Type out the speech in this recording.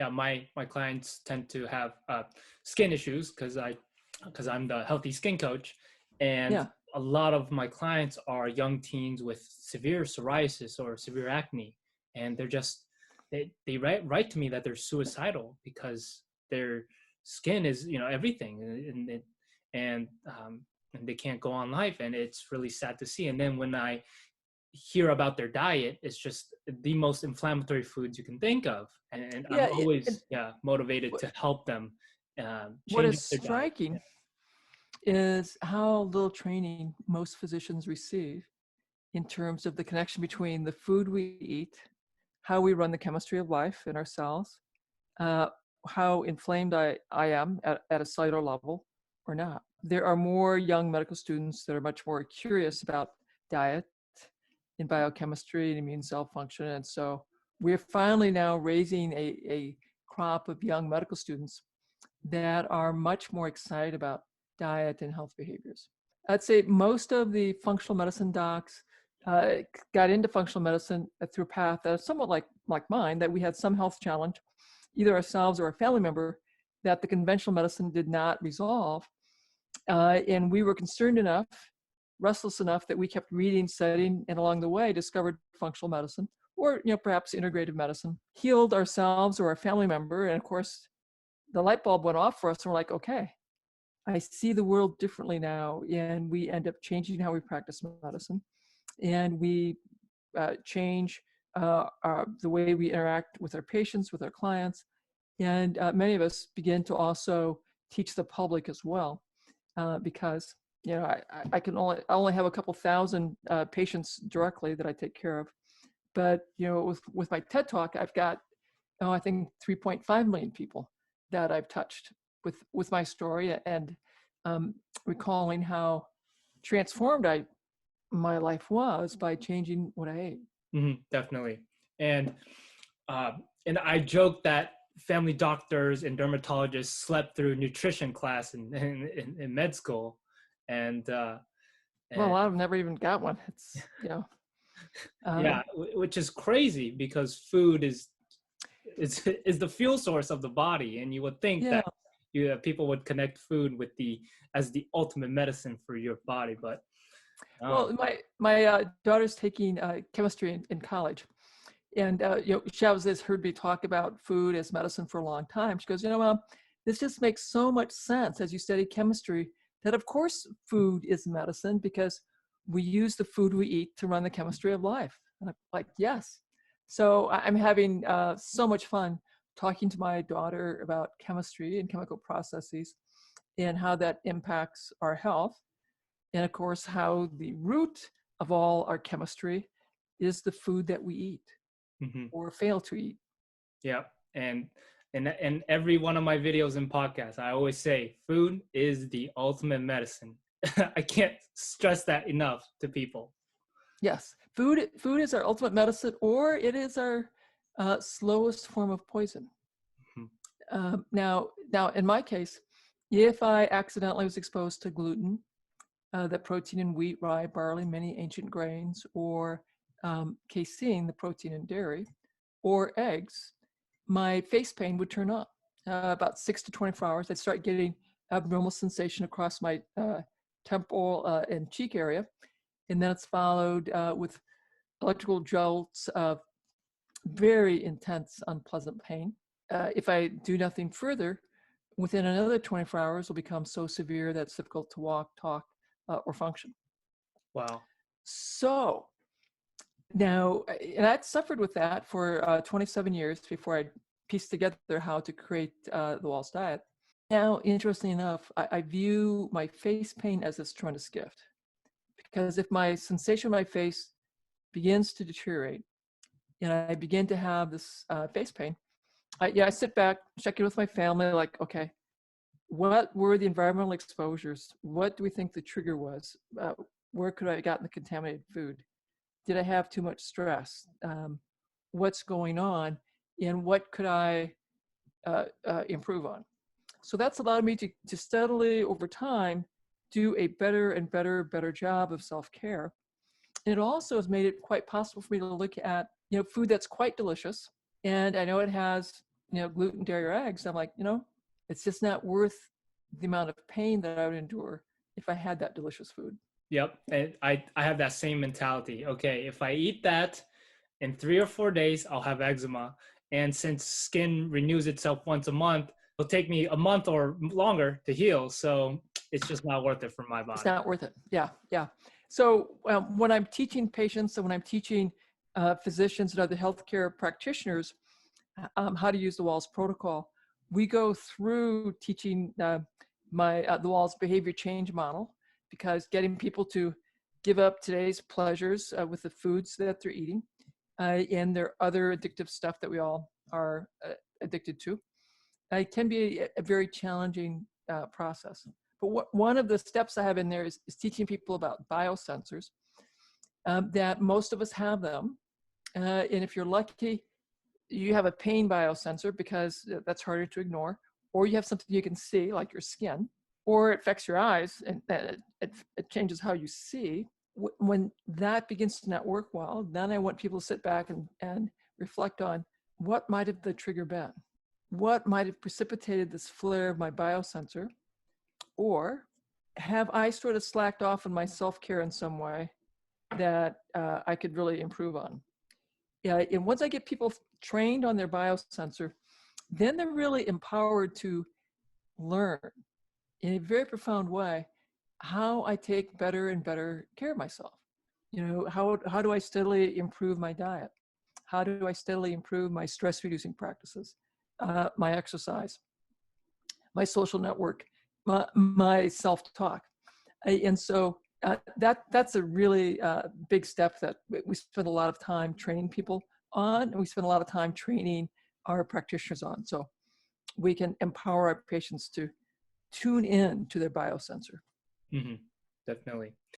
yeah, my clients tend to have skin issues because I'm the healthy skin coach, and Yeah. a lot of my clients are young teens with severe psoriasis or severe acne, and they write to me that they're suicidal because their skin is, you know, everything, and they can't go on life, and it's really sad to see. And then when I hear about their diet, it's just the most inflammatory foods you can think of, and I'm Yeah. always motivated to help them What change is up their diet. striking is how little training most physicians receive in terms of the connection between the food we eat, how we run the chemistry of life in our cells, uh, how inflamed I am at a cellular level or not. There are more young medical students that are much more curious about diet and biochemistry and immune cell function. And so we're finally now raising a crop of young medical students that are much more excited about diet and health behaviors. I'd say most of the functional medicine docs got into functional medicine through a path that's somewhat like mine, that we had some health challenge, either ourselves or a family member, that the conventional medicine did not resolve. And we were concerned enough, restless enough, that we kept reading, studying, and along the way discovered functional medicine, or perhaps integrative medicine, healed ourselves or a family member. And of course, the light bulb went off for us, and we're like, okay, I see the world differently now. And we end up changing how we practice medicine, and we change the way we interact with our patients, with our clients. And many of us begin to also teach the public as well, because I only have a couple thousand patients directly that I take care of, but with my TED Talk, I've got I think 3.5 million people that I've touched with my story, and recalling how transformed my life was by changing what I ate. Definitely. And I joke that family doctors and dermatologists slept through nutrition class in med school, and Well, a lot of them never even got one. It's yeah, which is crazy because food is the fuel source of the body, and you would think yeah. that people would connect food with as the ultimate medicine for your body, but Well, my daughter's taking chemistry in college, and she has heard me talk about food as medicine for a long time. She goes, Mom, this just makes so much sense as you study chemistry, that of course food is medicine, because we use the food we eat to run the chemistry of life. And I'm like, yes. So I'm having so much fun talking to my daughter about chemistry and chemical processes and how that impacts our health. And of course, how the root of all our chemistry is the food that we eat or fail to eat. Yeah. And every one of my videos and podcasts, I always say food is the ultimate medicine. I can't stress that enough to people. Yes, food is our ultimate medicine, or it is our slowest form of poison. Now, in my case, if I accidentally was exposed to gluten, the protein in wheat, rye, barley, many ancient grains, or casein, the protein in dairy, or eggs, my face pain would turn up. About 6 to 24 hours, I'd start getting abnormal sensation across my temple and cheek area. And then it's followed with electrical jolts of very intense, unpleasant pain. If I do nothing further, within another 24 hours, will become so severe that it's difficult to walk, talk, or function. Wow. So now, and I'd suffered with that for 27 years before I pieced together how to create the WAHLS diet. Now, interestingly enough, I view my face pain as this tremendous gift, because if my sensation of my face begins to deteriorate and I begin to have this face pain, I sit back, check in with my family, like, okay, what were the environmental exposures? What do we think the trigger was? Where could I have gotten the contaminated food? Did I have too much stress? What's going on? And what could I improve on? So that's allowed me to steadily, over time, do a better and better job of self-care. And it also has made it quite possible for me to look at food that's quite delicious. And I know it has gluten, dairy, or eggs, I'm like, it's just not worth the amount of pain that I would endure if I had that delicious food. Yep. And I have that same mentality. Okay, if I eat that in 3 or 4 days, I'll have eczema. And since skin renews itself once a month, it'll take me a month or longer to heal. So it's just not worth it for my It's body. not worth it. Yeah, yeah. So when I'm teaching patients and when I'm teaching physicians and other healthcare practitioners how to use the WAHLS protocol, we go through teaching the WAHLS behavior change model, because getting people to give up today's pleasures with the foods that they're eating and their other addictive stuff that we all are addicted to, it can be a very challenging process. But one of the steps I have in there is teaching people about biosensors, that most of us have them. And if you're lucky, you have a pain biosensor, because that's harder to ignore, or you have something you can see, like your skin, or it affects your eyes and it changes how you see. When that begins to not work well, then I want people to sit back and reflect on what might have the trigger been. What might have precipitated this flare of my biosensor? Or have I sort of slacked off on my self-care in some way that I could really improve on? Yeah, and once I get people trained on their biosensor, then they're really empowered to learn in a very profound way how I take better and better care of myself. How do I steadily improve my diet? How do I steadily improve my stress reducing practices, my exercise, my social network, my self-talk? And so that's a really big step that we spend a lot of time training people on, and we spend a lot of time training our practitioners on, so we can empower our patients to tune in to their biosensor. Mm-hmm. Definitely.